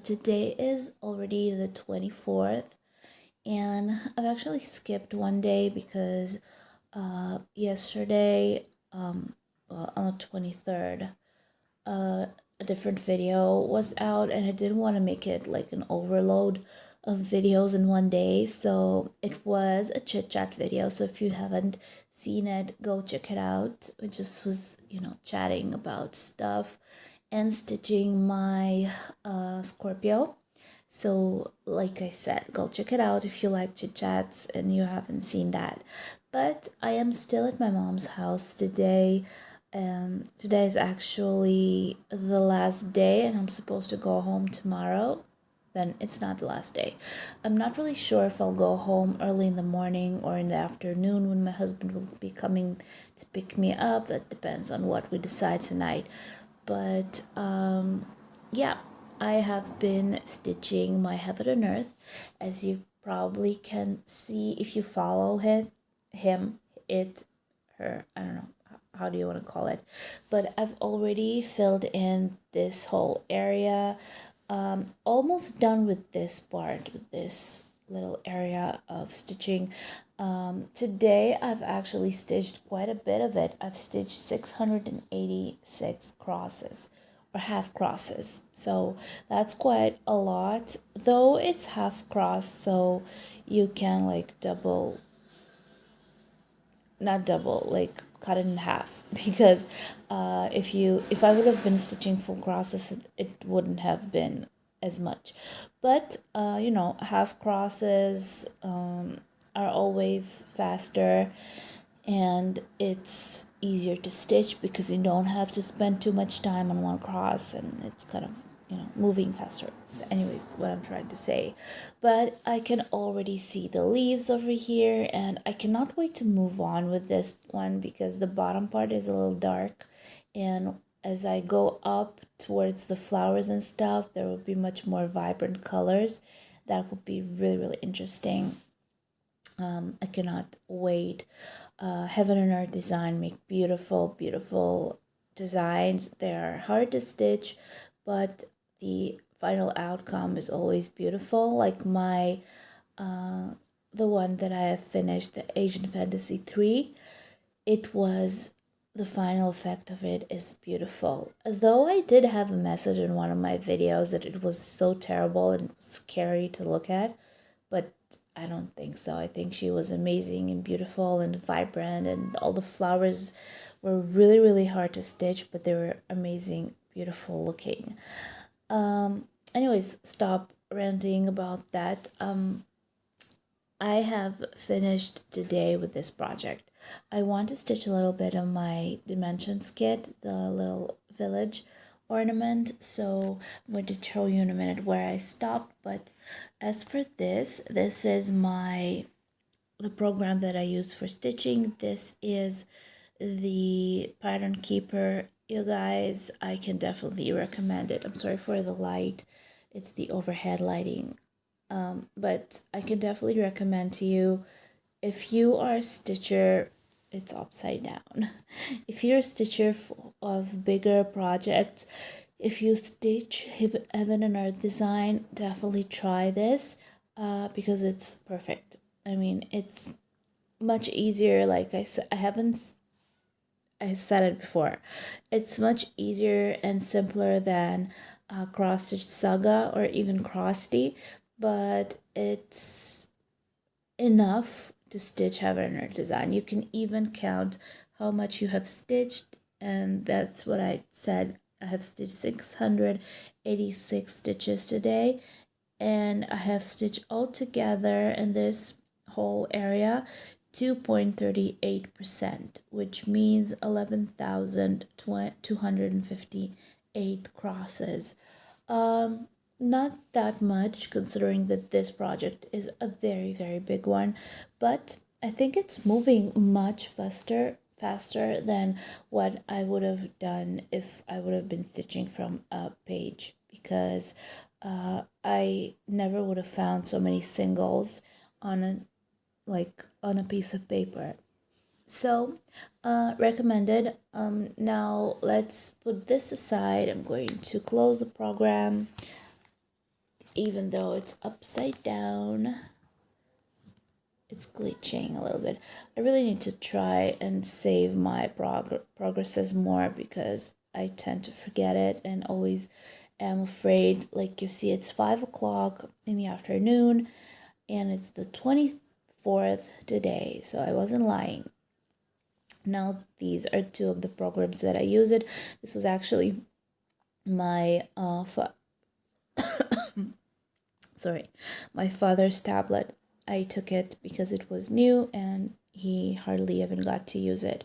today is already the 24th, and I've actually skipped one day because yesterday, on the 23rd, a different video was out, and I didn't want to make it like an overload of videos in one day. So it was a chit chat video. So if you haven't seen it, go check it out. It just was, chatting about stuff and stitching my Scorpio. So, like I said, go check it out if you like chit chats and you haven't seen that. But I am still at my mom's house today. Today is actually the last day, and I'm supposed to go home tomorrow. Then it's not the last day. I'm not really sure if I'll go home early in the morning or in the afternoon when my husband will be coming to pick me up. That depends on what we decide tonight. But yeah, I have been stitching my Heaven and Earth, as you probably can see if you follow him, it, her, I don't know, how do you want to call it, but I've already filled in this whole area. Almost done with this part, with this little area of stitching. Today I've actually stitched quite a bit of it. I've stitched 686 crosses or half crosses, so that's quite a lot, though it's half cross, so you can like not double, like cut it in half, because if I would have been stitching full crosses, it wouldn't have been as much. But half crosses are always faster, and it's easier to stitch because you don't have to spend too much time on one cross, and it's kind of moving faster. So anyways, what I'm trying to say. But I can already see the leaves over here, and I cannot wait to move on with this one because the bottom part is a little dark, and as I go up towards the flowers and stuff, there will be much more vibrant colors. That would be really, really interesting. I cannot wait. Heaven and Earth Design make beautiful, beautiful designs. They are hard to stitch, but the final outcome is always beautiful. Like my the one that I have finished, the Asian Fantasy 3, the final effect of it is beautiful. Though I did have a message in one of my videos that it was so terrible and scary to look at, but I don't think so. I think she was amazing and beautiful and vibrant, and all the flowers were really, really hard to stitch, but they were amazing, beautiful looking. Anyways, stop ranting about that. I have finished today with this project. I want to stitch a little bit of my dimensions kit, the little village ornament, so I'm going to show you in a minute where I stopped. But as for this is the program that I use for stitching. This is the Pattern Keeper. You guys, I can definitely recommend it. I'm sorry for the light, it's the overhead lighting, but I can definitely recommend to you if you are a stitcher. It's upside down. If you're a stitcher of bigger projects, if you stitch Heaven and Earth Design, definitely try this because it's perfect. I mean, it's much easier. Like I said, I said it before. It's much easier and simpler than Cross Stitch Saga or even Crosty, but it's enough to stitch Heaven and Earth Design. You can even count how much you have stitched, and that's what I said. I have stitched 686 stitches today, and I have stitched all together in this whole area 2.38%, which means 11,258 crosses. Not that much, considering that this project is a very, very big one, but I think it's moving much faster than what I would have done if I would have been stitching from a page, because I never would have found so many singles on a piece of paper. So recommended. Now let's put this aside. I'm going to close the program. even though it's upside down. It's glitching a little bit. I really need to try and save my progresses more because I tend to forget it and always am afraid. Like you see, it's 5 o'clock in the afternoon and it's the 24th today, so I wasn't lying. Now these are two of the programs that I use it. This was actually my my father's tablet. I took it because it was new and he hardly even got to use it.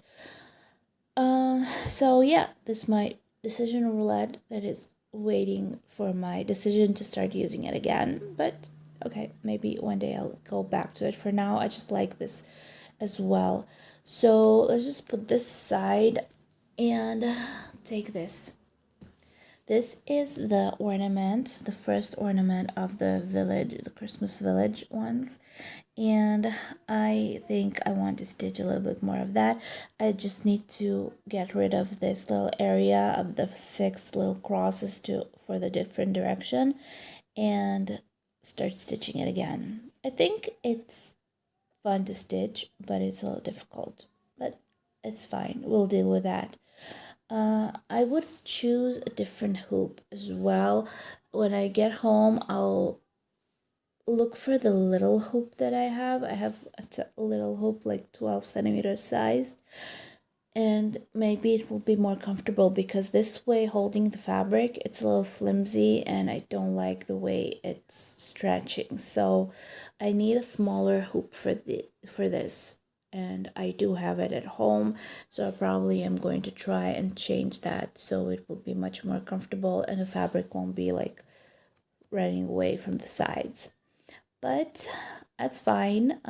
So yeah, this is my decision roulette that is waiting for my decision to start using it again. But okay, maybe one day I'll go back to it. For now, I just like this as well. So let's just put this aside and take this. This is the ornament, the first ornament of the village, the Christmas village ones. And I think I want to stitch a little bit more of that. I just need to get rid of this little area of the 6 little crosses for the different direction and start stitching it again. I think it's fun to stitch, but it's a little difficult. But it's fine. We'll deal with that. I would choose a different hoop as well. When I get home, I'll look for the little hoop that I have. I have a little hoop like 12 centimeters sized, and maybe it will be more comfortable because this way holding the fabric, it's a little flimsy and I don't like the way it's stretching. So I need a smaller hoop for this. And I do have it at home, so I probably am going to try and change that so it will be much more comfortable and the fabric won't be like running away from the sides. But that's fine.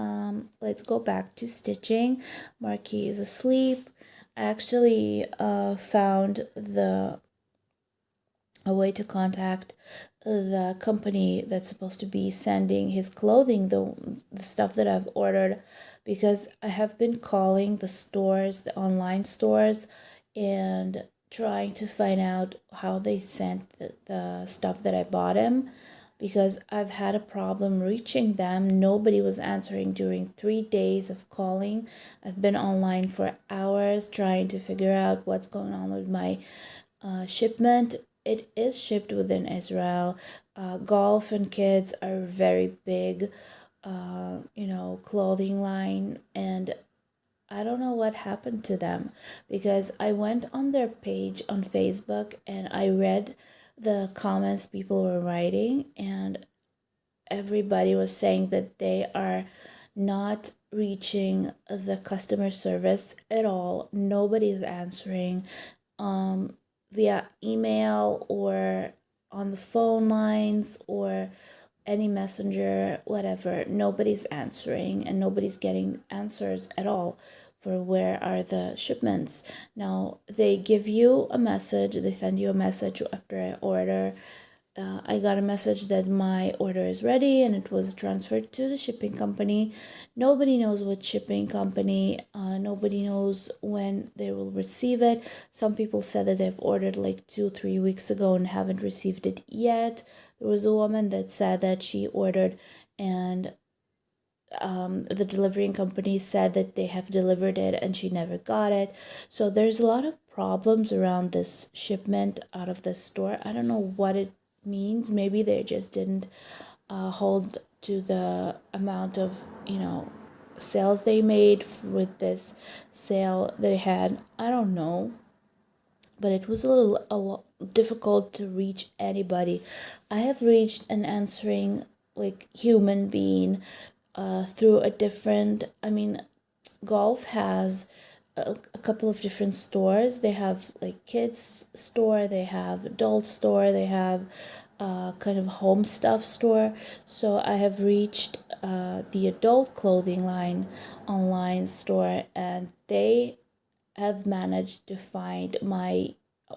Let's go back to stitching. Marquis is asleep. I actually found a way to contact the company that's supposed to be sending his clothing, the stuff that I've ordered, because I have been calling the stores, the online stores, and trying to find out how they sent the stuff that I bought him, because I've had a problem reaching them. Nobody was answering during 3 days of calling. I've been online for hours trying to figure out what's going on with my shipment. It is shipped within Israel. Golf and Kids are very big, clothing line, and I don't know what happened to them, because I went on their page on Facebook and I read the comments people were writing, and everybody was saying that they are not reaching the customer service at all. Nobody's answering via email or on the phone lines or any messenger, whatever. Nobody's answering and nobody's getting answers at all for where are the shipments. Now they give you a message, they send you a message after I order. I got a message that my order is ready and it was transferred to the shipping company. Nobody knows what shipping company, nobody knows when they will receive it. Some people said that they've ordered like 2-3 weeks ago and haven't received it yet. There was a woman that said that she ordered and the delivering company said that they have delivered it and she never got it. So there's a lot of problems around this shipment out of the store. I don't know what it means. Maybe they just didn't hold to the amount of sales they made with this sale they had. I don't know, but it was a little difficult to reach anybody. I have reached an answering like human being through a different, Golf has a couple of different stores. They have like kids store, they have adult store, they have kind of home stuff store. So I have reached the adult clothing line online store, and they have managed to find my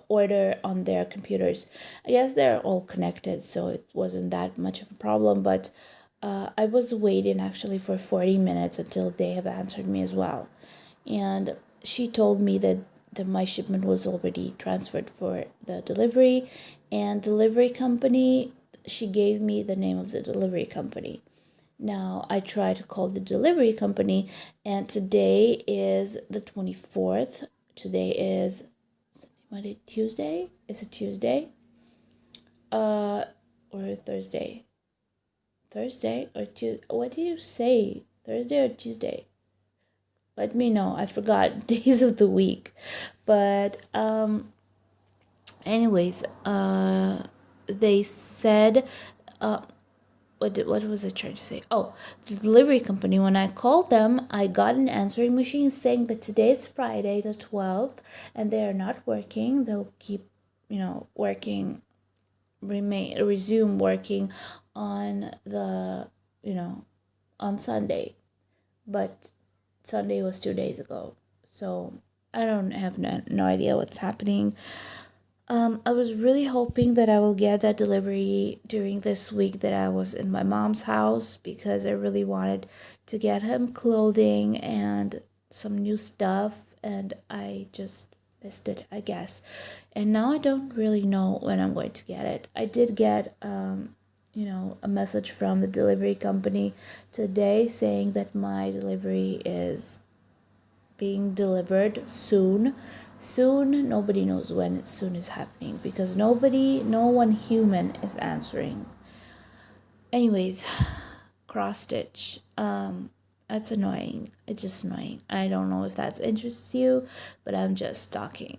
order on their computers. I guess they're all connected, so it wasn't that much of a problem, but I was waiting actually for 40 minutes until they have answered me as well. And she told me that my shipment was already transferred for the delivery, and delivery company, she gave me the name of the delivery company. Now I try to call the delivery company, and today is the 24th. Today is Monday, Tuesday. Is it Tuesday? Or Thursday? Thursday or Tuesday? What do you say? Thursday or Tuesday? Let me know. I forgot days of the week. But anyways, they said what was I trying to say? Oh, the delivery company, when I called them, I got an answering machine saying that today is Friday the 12th and they are not working. They'll keep, working, resume working on the, on Sunday. But Sunday was 2 days ago. So I don't have no idea what's happening. I was really hoping that I will get that delivery during this week that I was in my mom's house, because I really wanted to get him clothing and some new stuff, and I just missed it, I guess. And now I don't really know when I'm going to get it. I did get a message from the delivery company today saying that my delivery is being delivered soon. Nobody knows when soon is happening, because no one human is answering. Anyways, cross stitch. That's annoying. It's just annoying. I don't know if that interests you, but I'm just talking.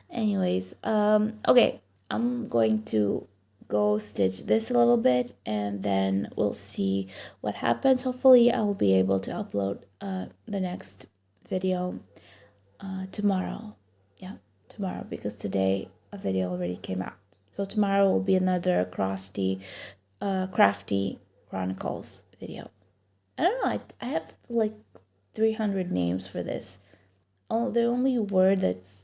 Anyways, okay, I'm going to go stitch this a little bit, and then we'll see what happens. Hopefully I will be able to upload the next video tomorrow. Yeah, tomorrow, because today a video already came out. So tomorrow will be another crafty Chronicles video. I don't know, I have like 300 names for this. The only word that's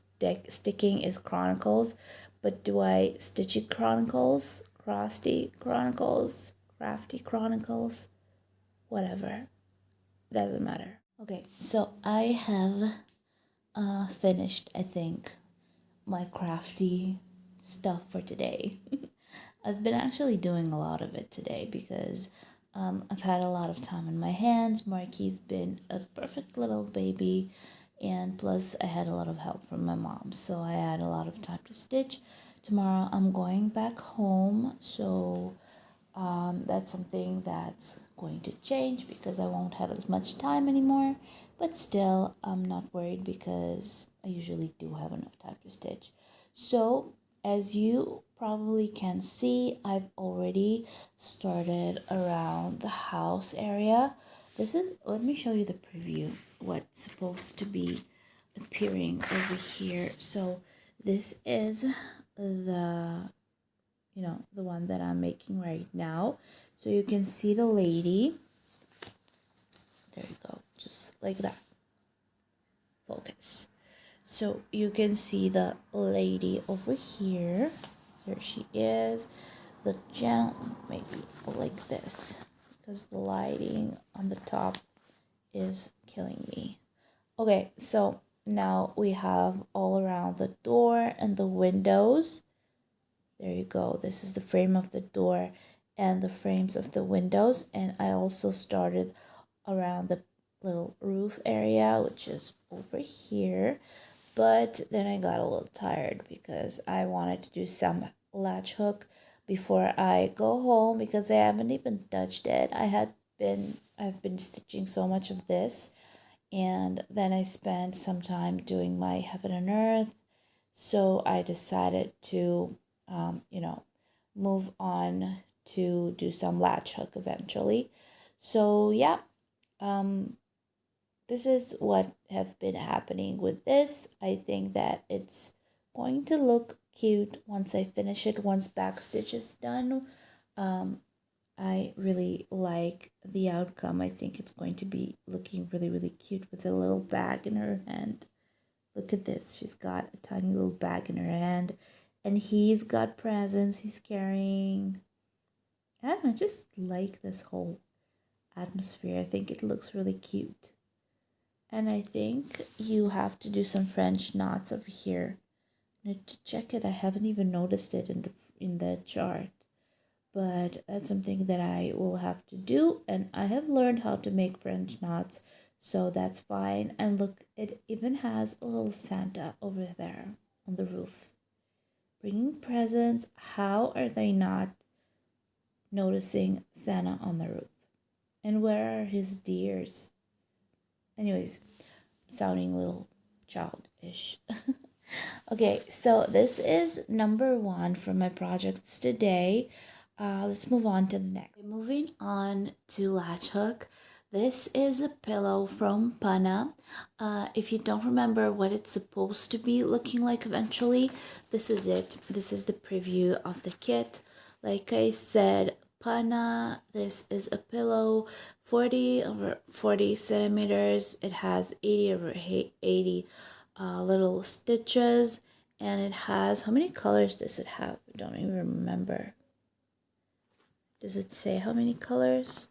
sticking is Chronicles, but do I Stitchy Chronicles, Crafty Chronicles, Crafty Chronicles, whatever, doesn't matter. Okay, so I have finished, I think, my crafty stuff for today. I've been actually doing a lot of it today because I've had a lot of time on my hands. Marky's been a perfect little baby, and plus I had a lot of help from my mom, so I had a lot of time to stitch. Tomorrow I'm going back home, so that's something that's going to change because I won't have as much time anymore, but still I'm not worried because I usually do have enough time to stitch. So as you probably can see, I've already started around the house area. Let me show you the preview, what's supposed to be appearing over here. So this is the one that I'm making right now. So you can see the lady. There you go, just like that. Focus. So you can see the lady over here. Here she is. The channel, maybe like this, because the lighting on the top is killing me. Okay, so now we have all around the door and the windows. There you go. This is the frame of the door and the frames of the windows. And I also started around the little roof area, which is over here. But then I got a little tired because I wanted to do some latch hook before I go home, because I haven't even touched it. I've been stitching so much of this, and then I spent some time doing my heaven and earth. So I decided to move on to do some latch hook eventually. So yeah, this is what have been happening with this. I think that it's going to look cute once I finish it, once backstitch is done. I really like the outcome. I think it's going to be looking really, really cute with a little bag in her hand. Look at this. She's got a tiny little bag in her hand, and he's got presents he's carrying. I don't know, I just like this whole atmosphere. I think it looks really cute. And I think you have to do some French knots over here. I need to check it. I haven't even noticed it in the chart. but that's something that I will have to do. And I have learned how to make French knots, so that's fine. And look, it even has a little Santa over there on the roof bringing presents. How are they not noticing Santa on the roof? And where are his deers? Anyways, sounding a little childish. Okay, so this is number 1 for my projects today. Let's move on to the next. Moving on to latch hook. This is a pillow from Pana. If you don't remember what it's supposed to be looking like eventually, this is it. This is the preview of the kit. Like I said, Pana, this is a pillow 40 over 40 centimeters. It has 80 over 80 little stitches, and it has, how many colors does it have? I don't even remember. Does it say how many colors?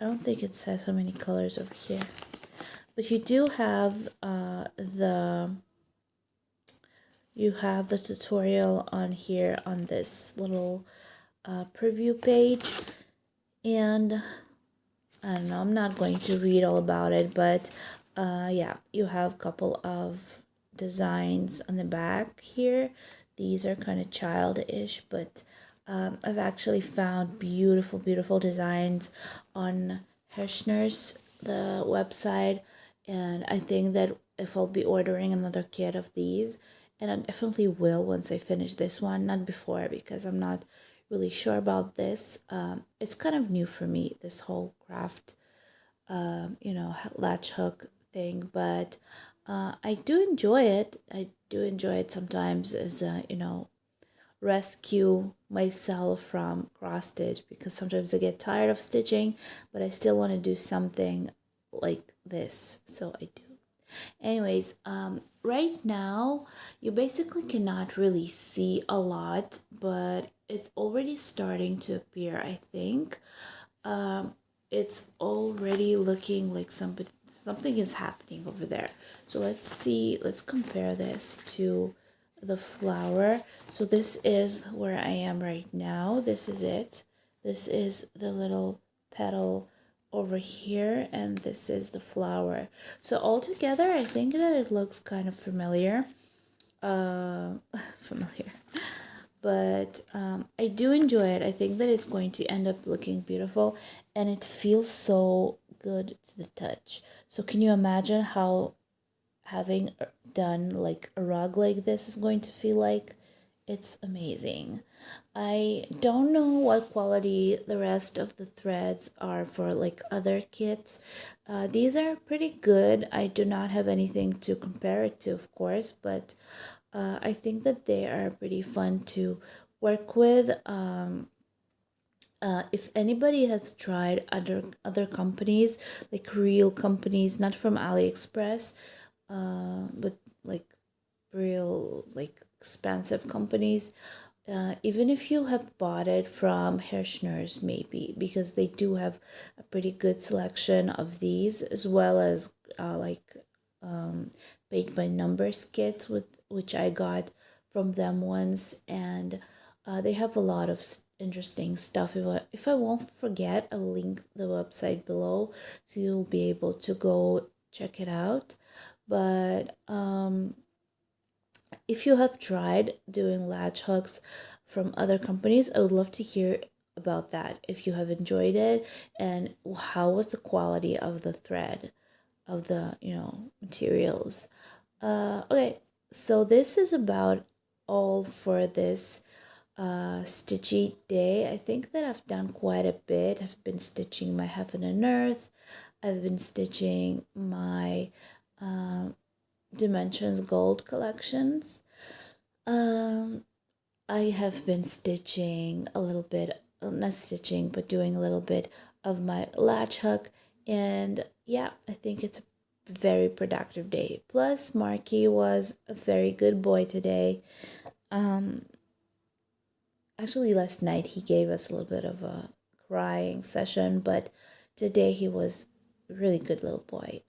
I don't think it says how many colors over here. But you do have the tutorial on here on this little preview page. And I don't know, I'm not going to read all about it, but yeah, you have a couple of designs on the back here. These are kind of childish, but I've actually found beautiful designs on Hirschner's, the website, and I think that if I'll be ordering another kit of these, and I definitely will once I finish this one, not before, because I'm not really sure about this. It's kind of new for me, this whole craft, latch hook thing, but I do enjoy it. I do enjoy it sometimes as a, rescue myself from cross stitch, because sometimes I get tired of stitching, but I still want to do something like this, so I do. Anyways, right now you basically cannot really see a lot, but it's already starting to appear, I think. It's already looking like something is happening over there. So let's compare this to the flower. So this is where I am right now. This is it. This is the little petal over here, and this is the flower. So altogether, I think that it looks kind of familiar. Familiar. But I do enjoy it. I think that it's going to end up looking beautiful, and it feels so good to the touch. So can you imagine how having done like a rug like this is going to feel like? It's amazing. I don't know what quality the rest of the threads are for like other kits. These are pretty good. I do not have anything to compare it to, of course, but I think that they are pretty fun to work with. If anybody has tried other companies, like real companies, not from Aliexpress, but like real like expensive companies, even if you have bought it from Hirschner's, maybe, because they do have a pretty good selection of these, as well as paint by numbers kits, which I got from them once, and they have a lot of interesting stuff. If I won't forget, I will link the website below, so you'll be able to go check it out. But if you have tried doing latch hooks from other companies, I would love to hear about that. If you have enjoyed it, and how was the quality of the thread, of the materials. Okay, so this is about all for this stitchy day. I think that I've done quite a bit. I've been stitching my Heaven and Earth. I've been stitching my Dimensions Gold collections. I have been stitching a little bit, not stitching, but doing a little bit of my latch hook, and yeah, I think it's a very productive day. Plus, Marky was a very good boy today. Actually, last night he gave us a little bit of a crying session, but today he was a really good little boy.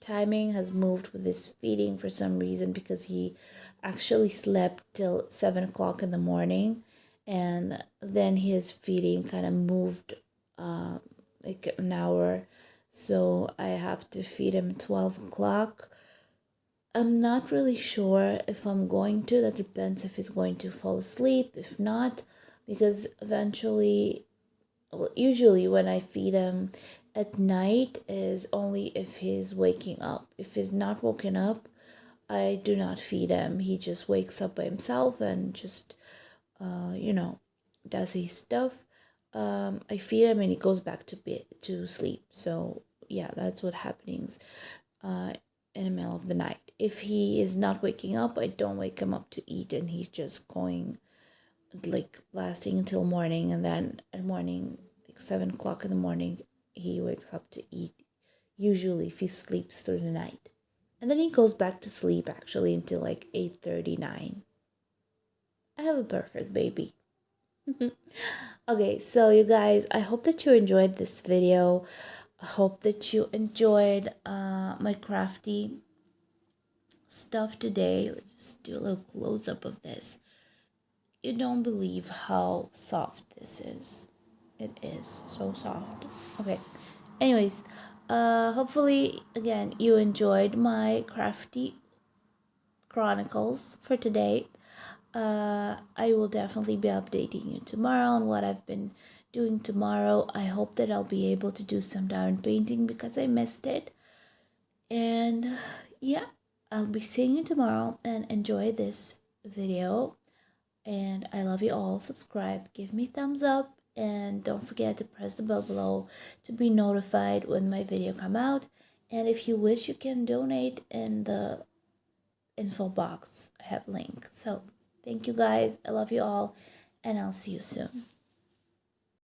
Timing has moved with his feeding for some reason, because he actually slept till 7 o'clock in the morning, and then his feeding kind of moved like an hour, so I have to feed him 12 o'clock. I'm not really sure if I'm going to. That depends if he's going to fall asleep. If not, because eventually, well, usually when I feed him at night is only if he's waking up. If he's not woken up, I do not feed him. He just wakes up by himself and just, you know, does his stuff. I feed him and he goes back to bed to sleep. So yeah, that's what happens in the middle of the night. If he is not waking up, I don't wake him up to eat, and he's just going like lasting until morning, and then at morning, like 7 o'clock in the morning, he wakes up to eat. Usually, if he sleeps through the night, and then he goes back to sleep actually until like 8:39. I have a perfect baby. Okay, so you guys, I hope that you enjoyed this video. I hope that you enjoyed my crafty stuff today. Let's just do a little close up of this. You don't believe how soft this is. It is so soft. Okay. Anyways, hopefully again you enjoyed my crafty chronicles for today. I will definitely be updating you tomorrow on what I've been doing tomorrow. I hope that I'll be able to do some diamond painting because I missed it. And yeah, I'll be seeing you tomorrow, and enjoy this video. And I love you all. Subscribe, give me thumbs up, and don't forget to press the bell below to be notified when my video come out. And if you wish, you can donate in the info box. I have a link. So thank you guys. I love you all, and I'll see you soon.